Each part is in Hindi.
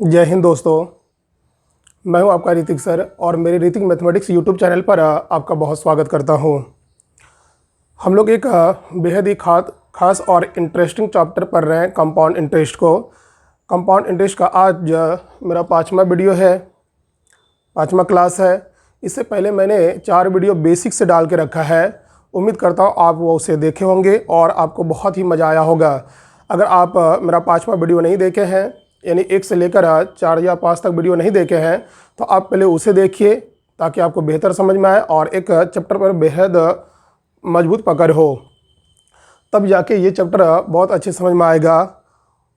जय हिंद दोस्तों। मैं हूं आपका ऋतिक सर और मेरे ऋतिक मैथमेटिक्स यूट्यूब चैनल पर आपका बहुत स्वागत करता हूं। हम लोग एक बेहद ही खास और इंटरेस्टिंग चैप्टर पढ़ रहे हैं, कंपाउंड इंटरेस्ट को। कंपाउंड इंटरेस्ट का आज मेरा 5वां वीडियो है, 5वां क्लास है। इससे पहले मैंने 4 वीडियो बेसिक से डाल के रखा है। उम्मीद करता हूं आप वो उसे देखे होंगे और आपको बहुत ही मज़ा आया होगा। अगर आप मेरा 5वां वीडियो नहीं देखे हैं, यानी 1 से लेकर 4 या 5 तक वीडियो नहीं देखे हैं, तो आप पहले उसे देखिए ताकि आपको बेहतर समझ में आए और एक चैप्टर पर बेहद मजबूत पकड़ हो, तब जाके ये चैप्टर बहुत अच्छे समझ में आएगा।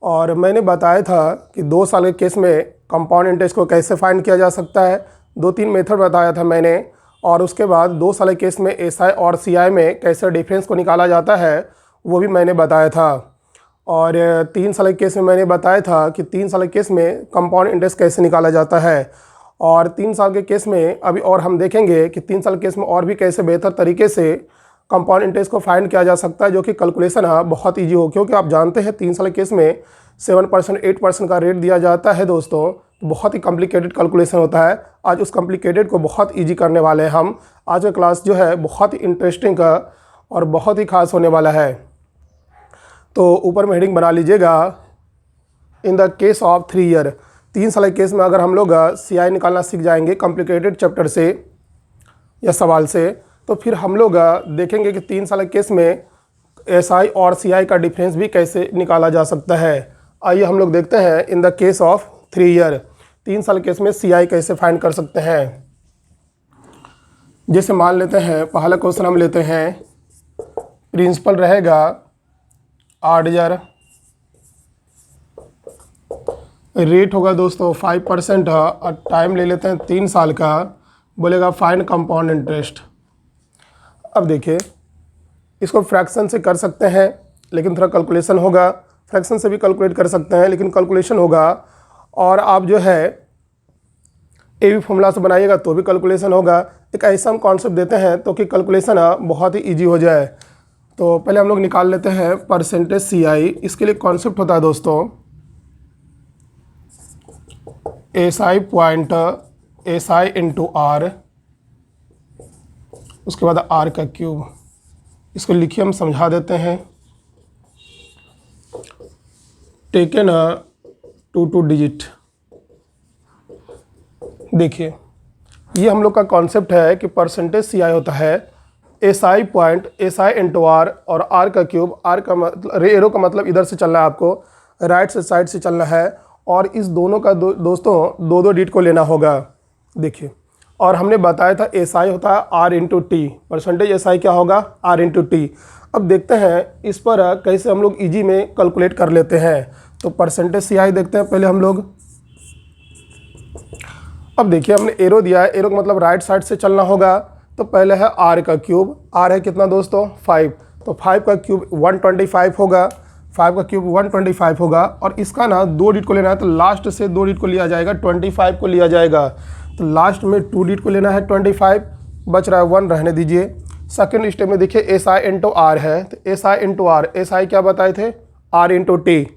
और मैंने बताया था कि 2 साल के केस में कंपाउंड इंटरेस्ट को कैसे फाइंड किया जा सकता है। 2-3 मेथड बताया था मैंने, और उसके बाद 2 साल के केस में एसआई और सीआई में कैसे डिफरेंस को निकाला जाता है वो भी मैंने बताया था। और 3 साल के केस में मैंने बताया था कि 3 साल के केस में कंपाउंड इंटरेस्ट कैसे निकाला जाता है। और 3 साल के केस में अभी और हम देखेंगे कि 3 साल के केस में और भी कैसे बेहतर तरीके से कंपाउंड इंटरेस्ट को फाइंड किया जा सकता है, जो कि कैलकुलेशन बहुत ईजी हो। क्योंकि आप जानते हैं 3 साल के केस में 7% 8% का रेट दिया जाता है दोस्तों। बहुत ही कॉम्प्लिकेटेड कैलकुलेशन होता है। आज उस कॉम्प्लिकेटेड को बहुत ईजी करने वाले हैं हम। आज का क्लास जो है बहुत ही इंटरेस्टिंग और बहुत ही खास होने वाला है। तो ऊपर में हेडिंग बना लीजिएगा, in the case of 3 year. 3 साल के केस में अगर हम लोग सीआई निकालना सीख जाएंगे कॉम्प्लिकेटेड चैप्टर से या सवाल से, तो फिर हम लोग देखेंगे कि 3 साल के केस में एसआई और सीआई का डिफरेंस भी कैसे निकाला जा सकता है। आइए हम लोग देखते हैं in the case of 3 year, 3 साल के केस में सीआई कैसे फाइंड कर सकते हैं। जैसे मान लेते हैं पहला क्वेश्चन हम लेते हैं, प्रिंसिपल रहेगा 8,000, रेट होगा दोस्तों 5% और टाइम ले लेते हैं 3 साल का। बोलेगा फाइंड कंपाउंड इंटरेस्ट। अब देखिए, इसको फ्रैक्शन से कर सकते हैं लेकिन थोड़ा कैलकुलेशन होगा। फ्रैक्शन से भी कैलकुलेट कर सकते हैं लेकिन कैलकुलेशन होगा। और आप जो है ए बी फॉर्मूला से बनाइएगा तो भी कैलकुलेशन होगा। एक ऐसा हम कॉन्सेप्ट देते हैं तो कि कैलकुलेशन बहुत ही ईजी हो जाए। तो पहले हम लोग निकाल लेते हैं परसेंटेज सीआई। इसके लिए कॉन्सेप्ट होता है दोस्तों, SI point SI into R, उसके बाद आर का क्यूब। इसको लिखिए, हम समझा देते हैं। Taken 2 digit. देखिए, ये हम लोग का कॉन्सेप्ट है कि परसेंटेज सीआई होता है SI point SI into R और आर का क्यूब। आर का मतलब एरो का मतलब इधर से चलना है, आपको राइट से साइड से चलना है। और इस दोनों का दोस्तों 2 डिजिट को लेना होगा। देखिए, और हमने बताया था एसआई होता है R into T. Percentage SI क्या होगा? R into T. अब देखते हैं इस पर कैसे हम लोग ईजी में कैलकुलेट कर लेते हैं। तो परसेंटेज सीआई देखते हैं पहले हम लोग। अब देखिए, हमने एरो दिया है, एरो का मतलब राइट साइड से चलना होगा। तो पहले है आर का क्यूब। आर है कितना दोस्तों? 5। तो 5 का क्यूब 125 होगा। 5 का क्यूब 125 होगा। और इसका ना 2 डिजिट को लेना है, तो लास्ट से 2 डिजिट को लिया जाएगा, 25 को लिया जाएगा। तो लास्ट में 2 डिजिट को लेना है, 25 बच रहा है 1, रहने दीजिए। सेकेंड स्टेप में देखिए एस आई इंटू आर है, तो S I into R. S I क्या बताए थे? Are into T.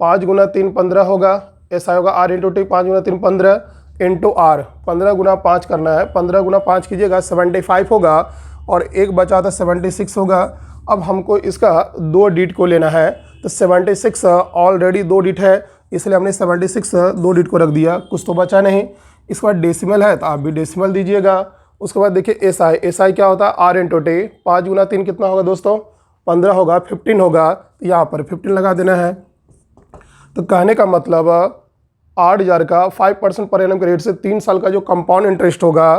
5 गुना 3 15 होगा। एस आई होगा आर इंटू टी। 5 गुना 3 15 इंटू आर। 15 गुना 5 करना है, 15 गुना 5 कीजिएगा 75 होगा। और एक बचा था 76 होगा। अब हमको इसका 2 डिजिट को लेना है, तो 76 ऑलरेडी 2 डिजिट है, इसलिए हमने 76 2 डिजिट को रख दिया, कुछ तो बचा नहीं। इसके बाद डेसिमल है तो आप भी डेसिमल दीजिएगा। उसके बाद देखिए एस आई क्या होता है? R into T. 5 गुना 3 कितना होगा दोस्तों? 15 होगा, 15 होगा, तो यहाँ पर 15 लगा देना है। तो कहने का मतलब 8,000 का 5% पर एनम के रेट से 3 साल का जो कंपाउंड इंटरेस्ट होगा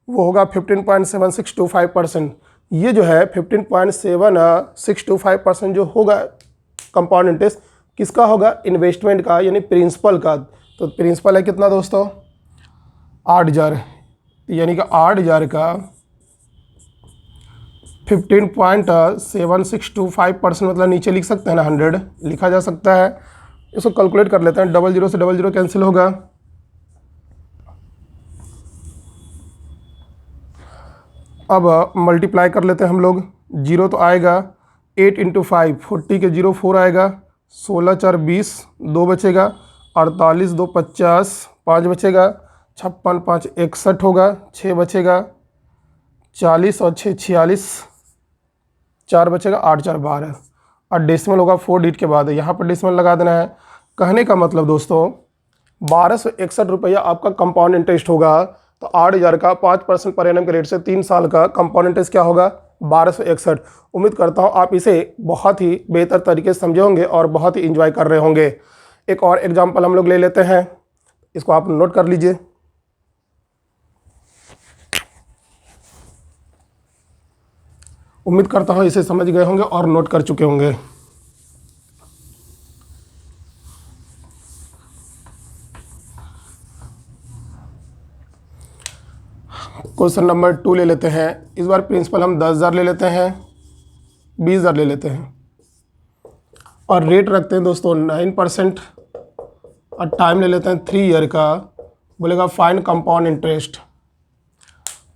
वो होगा 15.7625%। ये जो है 15.7625% जो होगा कंपाउंड इंटरेस्ट, किसका होगा? इन्वेस्टमेंट का, यानी प्रिंसिपल का। तो प्रिंसिपल है कितना दोस्तों? 8,000, यानी कि 8,000 का 15.7625% मतलब नीचे लिख सकते हैं ना, 100 लिखा जा सकता है। इसको कैलकुलेट कर लेते हैं। 00 से 00 कैंसिल होगा। अब मल्टीप्लाई कर लेते हैं हम लोग। 0 तो आएगा, 8 इंटू 5 40 के 0 4 आएगा, 16 4 20, 2 बचेगा। 48 2 50, 5 बचेगा, 56 5 61 होगा, 6 बचेगा, 40 और 6 46, 4 बचेगा, 8 4 12 और डेसिमल होगा 4 डिजिट के बाद, यहाँ पर डेसिमल लगा देना है। कहने का मतलब दोस्तों 1261 रुपया आपका कंपाउंड इंटरेस्ट होगा। तो 8000 का 5% पर एनम के रेट से 3 साल का कंपाउंड इंटरेस्ट क्या होगा? 1261। उम्मीद करता हूँ आप इसे बहुत ही बेहतर तरीके से समझे होंगे और बहुत ही इंजॉय कर रहे होंगे। एक और एग्जाम्पल हम लोग ले लेते हैं, इसको आप नोट कर लीजिए। उम्मीद करता हूँ इसे समझ गए होंगे और नोट कर चुके होंगे। क्वेश्चन नंबर 2 ले लेते हैं। इस बार प्रिंसिपल हम 10,000 ले लेते हैं, 20,000 ले लेते हैं और रेट रखते हैं दोस्तों 9% और टाइम ले लेते हैं 3 ईयर का। बोलेगा फाइंड कंपाउंड इंटरेस्ट।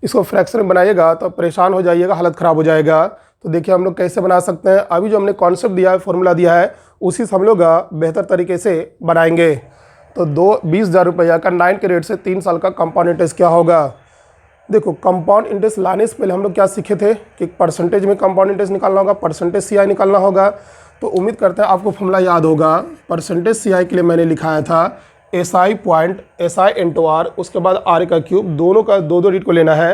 इसको फ्रैक्शन में बनाइएगा तो परेशान हो जाइएगा, हालत ख़राब हो जाएगा। तो देखिए हम लोग कैसे बना सकते हैं। अभी जो हमने कॉन्सेप्ट दिया है, फॉर्मूला दिया है, उसी से हम लोग बेहतर तरीके से बनाएंगे। तो 20,000 रुपया का 9 के रेट से 3 साल का कंपाउंड इंटरेस्ट क्या होगा? देखो कंपाउंड इंटरेस्ट लाने से पहले हम लोग क्या सीखे थे कि परसेंटेज में कंपाउंड इंटरेस्ट निकालना होगा, परसेंटेज सीआई निकालना होगा। तो उम्मीद करते हैं आपको फॉर्मूला याद होगा। परसेंटेज सीआई के लिए मैंने लिखाया था SI point SI into R, उसके बाद आर का क्यूब, दोनों का 2 डिजिट को लेना है।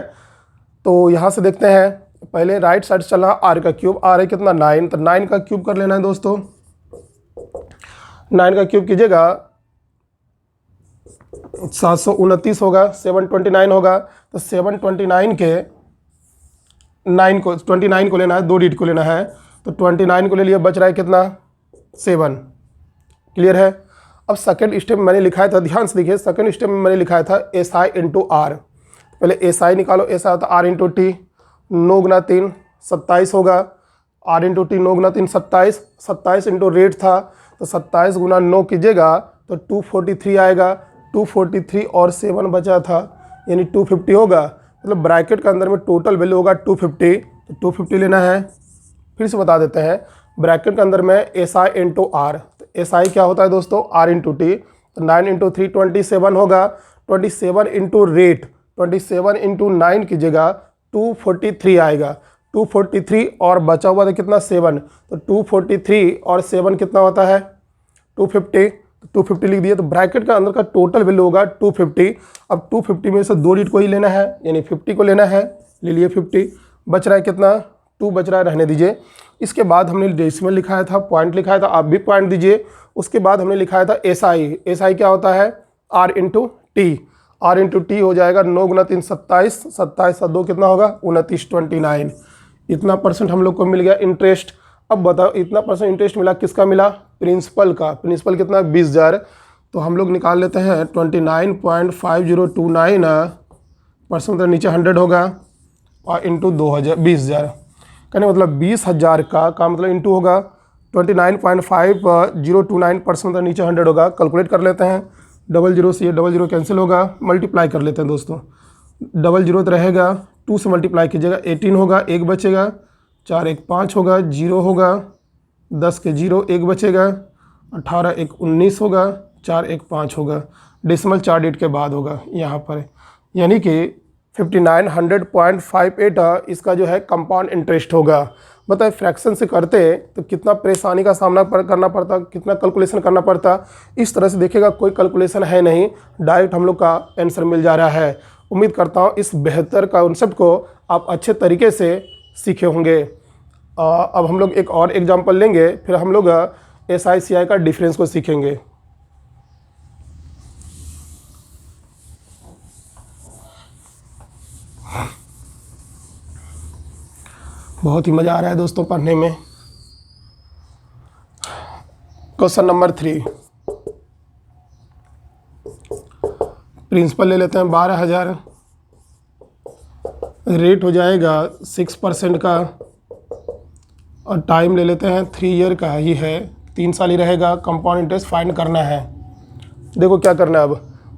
तो यहाँ से देखते हैं, पहले राइट साइड चलना आर का क्यूब, आर है कितना 9, तो 9 का क्यूब कर लेना है दोस्तों। 9 का क्यूब कीजिएगा 729 होगा, 729 होगा। तो 729 के 9 को 29 को लेना है, 2 डिजिट को लेना है। तो 29 को ले लिया, बच रहा है कितना 7। क्लियर है। अब सेकंड स्टेप में मैंने लिखाया था, ध्यान से देखिए, सेकंड स्टेप में मैंने लिखाया था एस आई इंटू आर। पहले एस आई निकालो, एस आई होता आर इंटू टी, 9 गुना 3 27 होगा, आर इंटू टी 9 गुना 3 27, 27 इंटू रेट था तो 27 गुना 9 कीजिएगा तो 243 आएगा। 243 और 7 बचा था यानी 250 होगा। मतलब ब्रैकेट के अंदर में टोटल वैल्यू होगा 250, तो 250 लेना है। फिर से बता देते हैं, ब्रैकेट के अंदर में एस आई इंटू आर, तो एस आई क्या होता है दोस्तों आर इंटू टी। तो 9 इंटू 3 27 होगा, 27 इंटू रेट, 27 इंटू 9 कीजिएगा 243 आएगा। 243 और बचा हुआ था कितना 7, तो 243 और 7 कितना होता है 250, 250 लिख दिए। तो ब्रैकेट का अंदर का टोटल वैल्यू होगा 250। अब 250 में से 2 डिजिट को ही लेना है यानी 50 को लेना है, ले लिए 50। बच रहा है कितना 2 बच रहा है, रहने दीजिए। इसके बाद हमने डेसिमल लिखाया था, पॉइंट लिखाया था, आप भी पॉइंट दीजिए। उसके बाद हमने लिखाया था एस आई। एस आई क्या होता है R into T, R into T हो जाएगा 9 गुना 3 27, 27 और 2 कितना होगा 29 29। इतना परसेंट हम लोग को मिल गया इंटरेस्ट। अब बताओ इतना परसेंट इंटरेस्ट मिला किसका मिला? प्रिंसिपल का। प्रिंसिपल कितना 20,000। तो हम लोग निकाल लेते हैं 29.5029 परसेंट, मतलब नीचे 100 होगा और इंटू 20,000 कहने मतलब 20,000 का मतलब इंटू होगा 29.5029 परसेंट, मतलब नीचे 100 होगा। कैलकुलेट कर लेते हैं, 00 से ये 00 कैंसिल होगा, मल्टीप्लाई कर लेते हैं दोस्तों। 00 तो रहेगा, 2 से मल्टीप्लाई कीजिएगा 18 होगा, 1 बचेगा, 4 1 5 होगा, 0 होगा, 10 के 0 1 बचेगा, 18 1 19 होगा, 4 1 5 होगा। डेसिमल 4 डिजिट के बाद होगा यहाँ पर, यानी कि 5900.58 इसका जो है कंपाउंड इंटरेस्ट होगा। बताए फ्रैक्शन से करते तो कितना परेशानी का सामना करना पड़ता, कितना कैलकुलेशन करना पड़ता। इस तरह से देखिएगा कोई कैलकुलेशन है नहीं, डायरेक्ट हम लोग का आंसर मिल जा रहा है। उम्मीद करता हूँ इस बेहतर कॉन्सेप्ट को आप अच्छे तरीके से सीखे होंगे। अब हम लोग एक और एग्जांपल लेंगे, फिर हम लोग SI/CI का डिफरेंस को सीखेंगे। बहुत ही मज़ा आ रहा है दोस्तों पढ़ने में। क्वेश्चन नंबर 3, प्रिंसिपल ले लेते हैं 12,000, रेट हो जाएगा 6% का और टाइम ले लेते हैं 3 ईयर का ही है, 3 साल ही रहेगा। कंपाउंड इंटरेस्ट फाइंड करना है। देखो क्या करना है, अब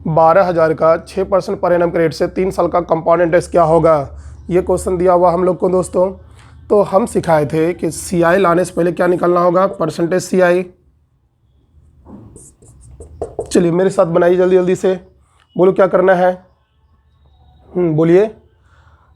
12,000 का 6% पर एनम के रेट से 3 साल का कंपाउंड इंटरेस्ट क्या होगा, ये क्वेश्चन दिया हुआ हम लोग को दोस्तों। तो हम सिखाए थे कि CI लाने से पहले क्या निकालना होगा, परसेंटेज CI। चलिए मेरे साथ बनाइए जल्दी जल्दी से, बोलो क्या करना है। बोलिए।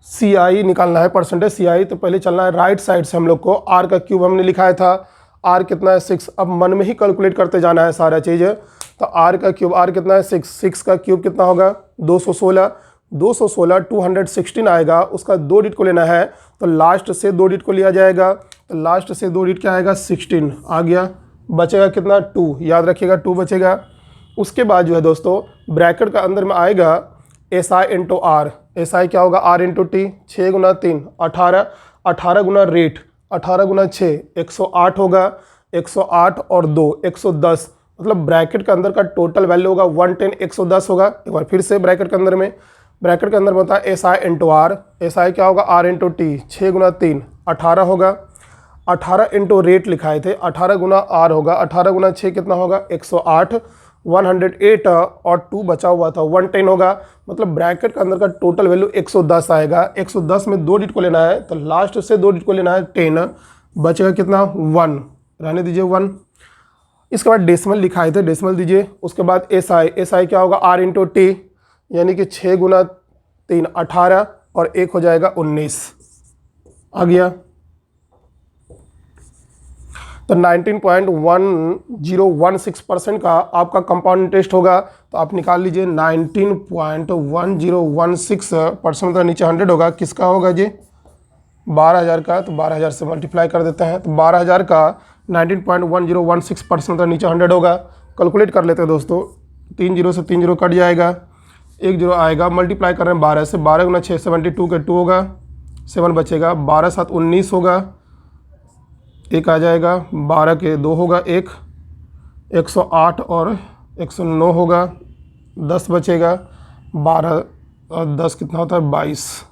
सी आई निकालना है, परसेंटेज सी आई। तो पहले चलना है राइट साइड से हम लोग को। आर का क्यूब हमने लिखाया था, आर कितना है 6। अब मन में ही कैलकुलेट करते जाना है सारा चीज़। तो आर का क्यूब, आर कितना है 6, 6 का क्यूब कितना होगा 216, 216 216 आएगा। उसका 2 डिजिट को लेना है तो लास्ट से 2 डिजिट को लिया जाएगा। तो लास्ट से 2 डिजिट क्या आएगा 16 आ गया। बचेगा कितना 2, याद रखिएगा 2 बचेगा। उसके बाद जो है दोस्तों ब्रैकेट का अंदर में आएगा S I into R. S I क्या होगा आर इंटू टी, 6 गुना 3 18, 18 गुना रेट 18 गुना 6 108 होगा। 108 और 2 110, मतलब ब्रैकेट के अंदर का टोटल वैल्यू होगा 110 110 होगा। एक बार फिर से ब्रैकेट के अंदर में होता है S I into R. S I क्या होगा आर इंटू टी, 6 गुना 3 18 होगा। 18 इंटू रेट लिखाए थे, 18 गुना आर होगा। 18 गुना 6 कितना होगा 108, 108 और 2 बचा हुआ था 110 होगा। मतलब ब्रैकेट के अंदर का टोटल वैल्यू 110 आएगा। 110 में 2 डिजिट को लेना है तो लास्ट से 2 डिजिट को लेना है 10, बचेगा कितना 1, रहने दीजिए 1। इसके बाद डेसिमल लिखाए थे, डेसिमल दीजिए। उसके बाद एस आई, एस आई क्या होगा आर इंटू टी, यानी कि 6 गुना 3 18 और 1 हो जाएगा 19 आ गया। तो 19.1016% का आपका कंपाउंड इंटरेस्ट होगा। तो आप निकाल लीजिए 19.1016%, मतलब नीचे 100 होगा। किसका होगा जी 12,000 का। तो 12,000 से मल्टीप्लाई कर देते हैं। तो 12,000 का 19.1016%, मतलब नीचे 100 होगा। कैलकुलेट कर लेते हैं दोस्तों, 3 जीरो से 3 जीरो कट जाएगा, 1 जीरो आएगा। मल्टीप्लाई कर रहे हैं 12 से, 12 गुना 6 72 के 2 होगा, 7 बचेगा। 12 7 19 होगा, 1 आ जाएगा। 12 के 2 होगा 1, 108 और 109 होगा, 10 बचेगा। 12 और 10 कितना होता है 22।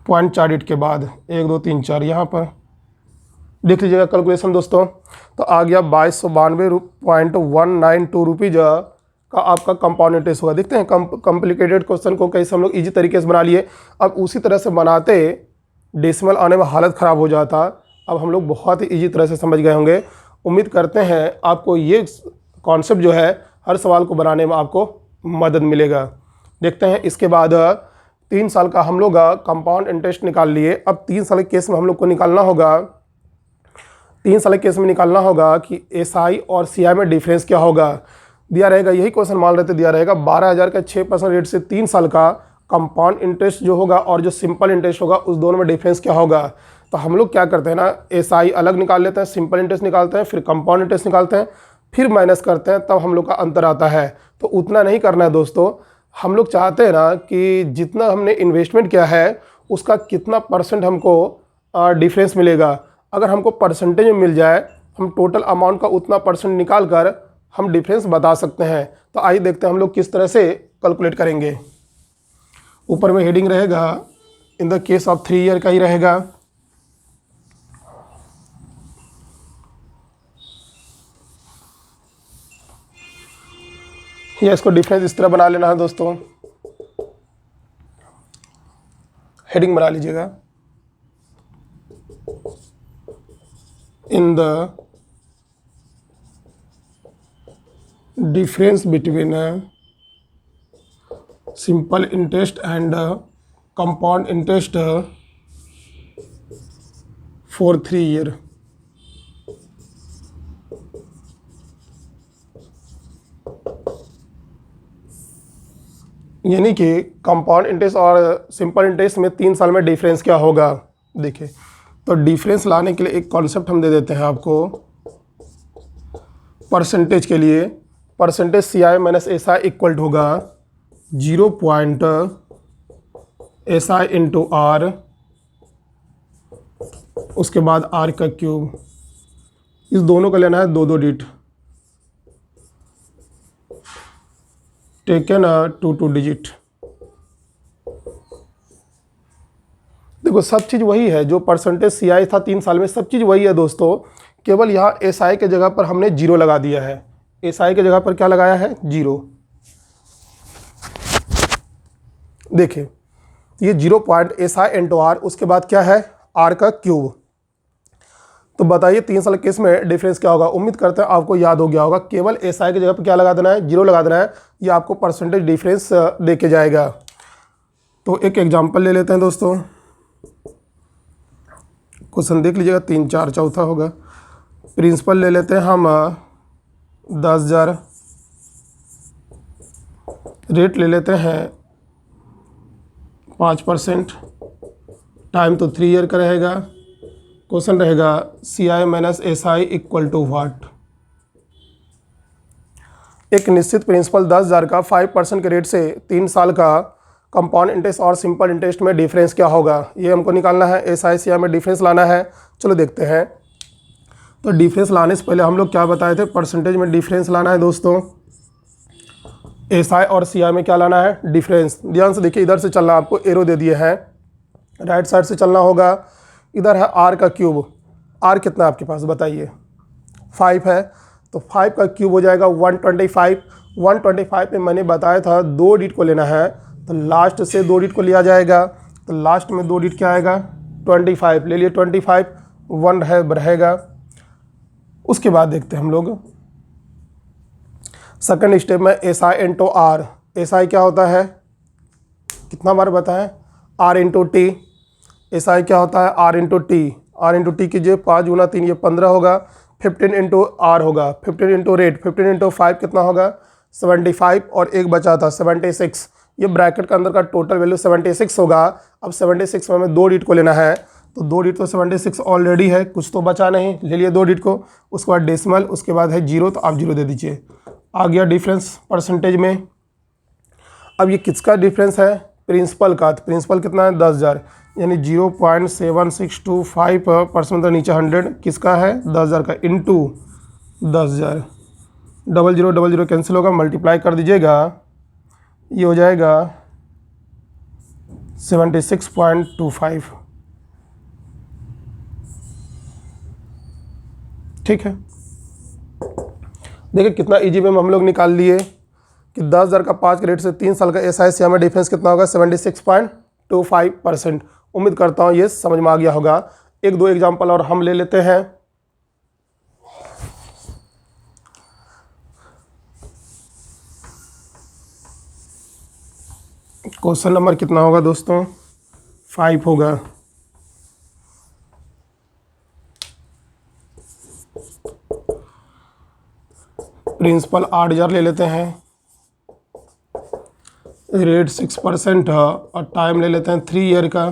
पॉइंट 4 डिजिट के बाद 1 2 3 4 यहाँ पर देख लीजिएगा कैलकुलेशन दोस्तों। तो आ गया 2292.192 रुपीज़ का आपका कंपाउंड इंटरेस्ट होगा। देखते हैं कॉम्प्लिकेटेड क्वेश्चन को कैसे हम लोग इजी तरीके से बना लिए। अब उसी तरह से बनाते डेसिमल आने में हालत ख़राब हो जाता। अब हम लोग बहुत ही ईजी तरह से समझ गए होंगे। उम्मीद करते हैं आपको ये कॉन्सेप्ट जो है हर सवाल को बनाने में आपको मदद मिलेगा। देखते हैं इसके बाद 3 साल का हम लोग कंपाउंड इंटरेस्ट निकाल लिए। अब 3 साल के केस में हम लोग को निकालना होगा, 3 साल के केस में निकालना होगा कि एस आई और सी आई में डिफरेंस क्या होगा। दिया रहेगा, यही क्वेश्चन मान रहे थे, दिया रहेगा 12,000 का 6% रेट से 3 साल का कंपाउंड इंटरेस्ट जो होगा और जो सिंपल इंटरेस्ट होगा उस दोनों में डिफरेंस क्या होगा। तो हम लोग क्या करते हैं ना, एस आई अलग निकाल लेते हैं, सिंपल इंटरेस्ट निकालते हैं, फिर कंपाउंड इंटरेस्ट निकालते हैं, फिर माइनस करते हैं, तब हम लोग का अंतर आता है। तो उतना नहीं करना है दोस्तों। हम लोग चाहते हैं ना कि जितना हमने इन्वेस्टमेंट किया है उसका कितना परसेंट हमको डिफरेंस मिलेगा। अगर हमको परसेंटेज में मिल जाए, हम टोटल अमाउंट का उतना परसेंट निकाल कर हम डिफरेंस बता सकते हैं। तो आइए देखते हैं हम लोग किस तरह से कैलकुलेट करेंगे। ऊपर में हेडिंग रहेगा in the case of 3 year का ही रहेगा। या इसको डिफरेंस इस तरह बना लेना है दोस्तों, हेडिंग बना लीजिएगा, in the difference between simple interest and compound interest for 3 year. यानी कि कंपाउंड इंटरेस्ट और सिंपल इंटरेस्ट में 3 साल में डिफरेंस क्या होगा। देखिए, तो डिफरेंस लाने के लिए एक कॉन्सेप्ट हम दे देते हैं आपको परसेंटेज के लिए। Percentage C I minus S I equal होगा 0. एस आई इंटू आर, उसके बाद आर का क्यूब। इस दोनों का लेना है 2 डिजिट, टेकन 2 डिजिट। देखो सब चीज़ वही है, जो परसेंटेज सी आई था 3 साल में, सब चीज़ वही है दोस्तों। केवल यहाँ एस आई के जगह पर हमने 0 लगा दिया है। एस आई के जगह पर क्या लगाया है 0। देखिए ये 0. एस आई इंटू आर, उसके बाद क्या है आर का क्यूब। तो बताइए 3 साल केस में डिफरेंस क्या होगा। उम्मीद करते हैं आपको याद हो गया होगा। केवल एसआई की जगह पर क्या लगा देना है, 0 लगा देना है। ये आपको परसेंटेज डिफरेंस दे के जाएगा। तो एक एग्जांपल ले लेते हैं दोस्तों। क्वेश्चन देख लीजिएगा, 3 4 चौथा होगा। प्रिंसिपल ले लेते हैं हम 10,000, रेट ले लेते हैं 5%, टाइम तो 3 ईयर का रहेगा। क्वेश्चन रहेगा CI minus SI equal to what. एक निश्चित प्रिंसिपल 10,000 का 5% के रेट से 3 साल का कंपाउंड इंटरेस्ट और सिंपल इंटरेस्ट में डिफरेंस क्या होगा, ये हमको निकालना है। SI CI में डिफरेंस लाना है। चलो देखते हैं। तो डिफरेंस लाने से पहले हम लोग क्या बताए थे, परसेंटेज में डिफरेंस लाना है दोस्तों। SI और CI में क्या लाना है, डिफरेंस। ध्यान से देखिए, इधर से चलना, आपको एरो दे दिए हैं, राइट साइड से चलना होगा। इधर है R का क्यूब। R कितना है आपके पास बताइए, 5 है, तो 5 का क्यूब हो जाएगा 125। 125 में मैंने बताया था 2 डिजिट को लेना है, तो लास्ट से 2 डिजिट को लिया जाएगा। तो लास्ट में 2 डिजिट क्या आएगा, 25 ले लिए। 25 1 रहेगा। उसके बाद देखते हैं हम लोग सेकंड स्टेप में SI इंटू R। SI क्या होता है, कितना बार बताएं, R इंटू टी। SI क्या होता है, R into T. R into T कीजिए, 5 गुना 3 ये 15 होगा। 15 इंटू R होगा, 15 इंटू रेट, 15 इंटू 5 कितना होगा, 75। और एक बचा था 76। ये ब्रैकेट का अंदर का टोटल वैल्यू 76 होगा। अब 76 में हमें 2 डिजिट को लेना है, तो 2 डिजिट तो 76 ऑलरेडी है, कुछ तो बचा नहीं, ले लिए 2 डिजिट को। उसके बाद डेसिमल, उसके बाद है 0, तो आप 0 दे दीजिए। आ गया डिफरेंस परसेंटेज में। अब ये किसका डिफरेंस है, प्रिंसिपल का। तो प्रिंसिपल कितना है, 10,000, यानी 0.7625% मतलब नीचे 100 किसका है, 10,000 का, इंटू 10,000। 0000 कैंसिल होगा, मल्टीप्लाई कर दीजिएगा, ये हो जाएगा 76.25। ठीक है, देखिए कितना इजी वे में हम लोग निकाल लिए कि 10,000 का 5 के रेट से 3 साल का SI CI में डिफरेंस कितना होगा, 76.25%। उम्मीद करता हूँ ये समझ में आ गया होगा। 1-2 एग्जाम्पल और हम ले लेते हैं। क्वेश्चन नंबर कितना होगा दोस्तों, 5 होगा। प्रिंसिपल 8,000 ले लेते हैं, रेट 6% है, और टाइम ले लेते हैं 3 ईयर का।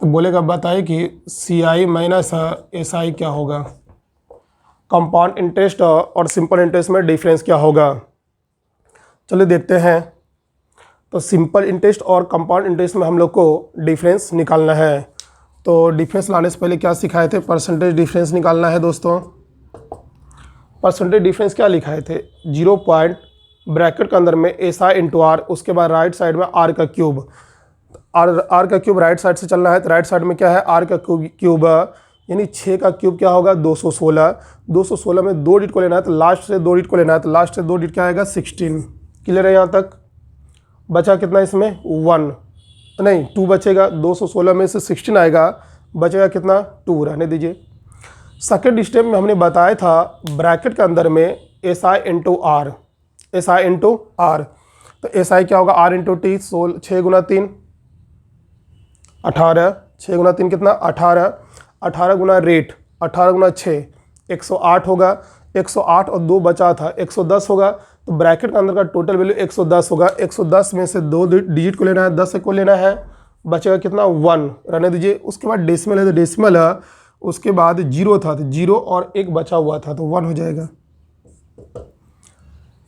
तो बोलेगा बताइए कि CI माइनस SI क्या होगा, कंपाउंड इंटरेस्ट और सिंपल इंटरेस्ट में डिफरेंस क्या होगा। चलिए देखते हैं। तो सिंपल इंटरेस्ट और कंपाउंड इंटरेस्ट में हम लोग को डिफरेंस निकालना है। तो डिफरेंस लाने से पहले क्या सिखाए थे, परसेंटेज डिफरेंस निकालना है दोस्तों। परसेंटेज डिफरेंस क्या लिखाए थे, 0 पॉइंट ब्रैकेट के अंदर में SI इंटू R, उसके बाद राइट साइड में R का क्यूब। R का क्यूब राइट साइड से चलना है, तो राइट साइड में क्या है, R का क्यूब, यानी 6 का क्यूब क्या होगा, 216। 216 में 2 डिजिट को लेना है, तो लास्ट से 2 डिजिट को लेना है, तो लास्ट से 2 डिजिट क्या आएगा, 16। क्लियर है यहाँ तक। बचा कितना इसमें, 1 नहीं 2 बचेगा। 216 में से 16 आएगा, बचेगा कितना, 2, रहने दीजिए। सेकेंड स्टेप में हमने बताया था ब्रैकेट के अंदर में SI into R। SI into R, तो SI क्या होगा, R इंटू टी। 6 गुना 3 18, 6 गुना 3 कितना, 18। 18 गुना रेट, 18 गुना 6 108 होगा। 108 और 2 बचा था, 110 होगा। तो ब्रैकेट के अंदर का टोटल वैल्यू 110 होगा। 110 में से 2 डिजिट को लेना है, 10 को लेना है, बचेगा कितना, 1, रहने दीजिए। उसके बाद डेसिमल है, तो डेसिमल है, उसके बाद 0 था, तो 0 और 1 बचा हुआ था, तो 1 हो जाएगा।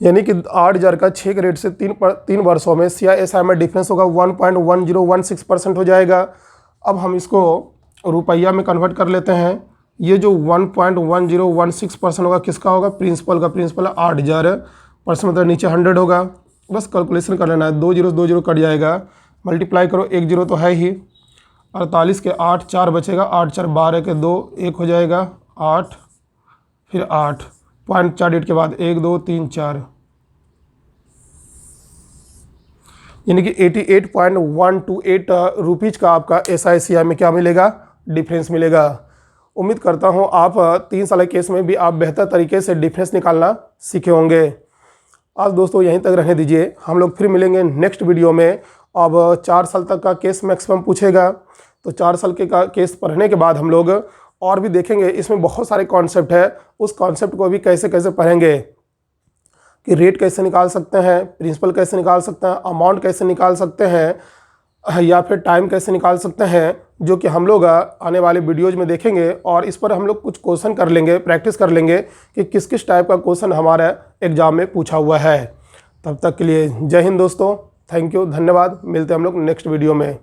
यानी कि 8,000 का 6 के रेट से 3 वर्षों में CI SI में डिफरेंस होगा 1.1016% हो जाएगा। अब हम इसको रुपया में कन्वर्ट कर लेते हैं। ये जो 1.1016% होगा किसका होगा, प्रिंसिपल का। प्रिंसिपल 8,000% मतलब नीचे 100 होगा। बस कैलकुलेशन कर लेना है, 2 0 कट जाएगा, मल्टीप्लाई करो, 1 0 तो है ही। 48 के 8, 4 बचेगा, 8 4 12 के 2, 1 हो जाएगा, 8 फिर 8, 0.4 डेट के बाद 1 2 3 4, यानी कि 88.128 रुपीज़ का आपका SI CI में क्या मिलेगा, डिफरेंस मिलेगा। उम्मीद करता हूँ आप 3 साल के केस में भी आप बेहतर तरीके से डिफरेंस निकालना सीखे होंगे। आज दोस्तों यहीं तक रहने दीजिए, हम लोग फिर मिलेंगे नेक्स्ट वीडियो में। अब 4 साल तक का केस मैक्सिमम पूछेगा, तो 4 साल के का केस पढ़ने के बाद हम लोग और भी देखेंगे। इसमें बहुत सारे कॉन्सेप्ट है, उस कॉन्सेप्ट को भी कैसे कैसे पढ़ेंगे कि रेट कैसे निकाल सकते हैं, प्रिंसिपल कैसे निकाल सकते हैं, अमाउंट कैसे निकाल सकते हैं, या फिर टाइम कैसे निकाल सकते हैं, जो कि हम लोग आने वाले वीडियोज़ में देखेंगे। और इस पर हम लोग कुछ क्वेश्चन कर लेंगे, प्रैक्टिस कर लेंगे कि किस किस टाइप का क्वेश्चन हमारे एग्ज़ाम में पूछा हुआ है। तब तक के लिए जय हिंद दोस्तों, थैंक यू, धन्यवाद। मिलते हैं हम लोग नेक्स्ट वीडियो में।